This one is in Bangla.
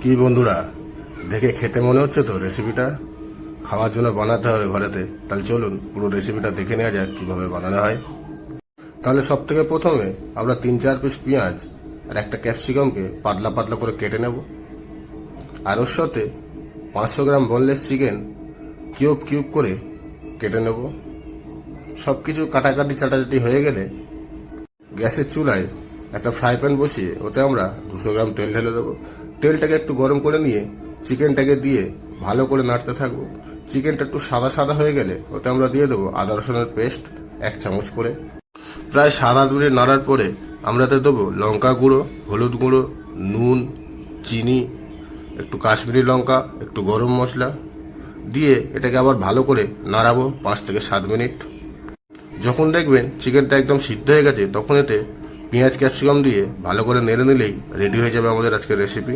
কি বন্ধুরা, দেখে খেতে মনে হচ্ছে তো রেসিপিটা খাওয়ার জন্য বানাতে হবে ঘরেতে। তাহলে চলুন পুরো রেসিপিটা দেখে নেওয়া যাক কিভাবে বানানো হয়। তাহলে সব থেকে প্রথমে আমরা 3-4 পিস পেঁয়াজ আর একটা ক্যাপসিকামকে পাতলা পাতলা করে কেটে নেব। আর ওর সাথে 500 গ্রাম বোনলেস চিকেন কিউব কিউব করে কেটে নেব। সবকিছু কাটাকাটি চাটাচাটি হয়ে গেলে গ্যাসের চুলায় একটা ফ্রাই প্যান বসিয়ে ওতে আমরা 200 গ্রাম তেল ঢেলে দেবো। তেলটাকে একটু গরম করে নিয়ে চিকেনটাকে দিয়ে ভালো করে নাড়তে থাকবো। চিকেনটা একটু সাদা সাদা হয়ে গেলে ওতে আমরা দিয়ে দেবো আদা রসুনের পেস্ট 1 চামচ করে। প্রায় 7-8 মিনিট নাড়ার পরে আমরা এতে দেবো লঙ্কা গুঁড়ো, হলুদ গুঁড়ো, নুন, চিনি, একটু কাশ্মীরি লঙ্কা, একটু গরম মশলা দিয়ে এটাকে আবার ভালো করে নাড়াবো 5 থেকে 7 মিনিট। যখন দেখবেন চিকেনটা একদম সিদ্ধ হয়ে গেছে তখন এতে পেঁয়াজ ক্যাপসিকাম দিয়ে ভালো করে নেড়ে নিলেই রেডি হয়ে যাবে আমাদের আজকের রেসিপি।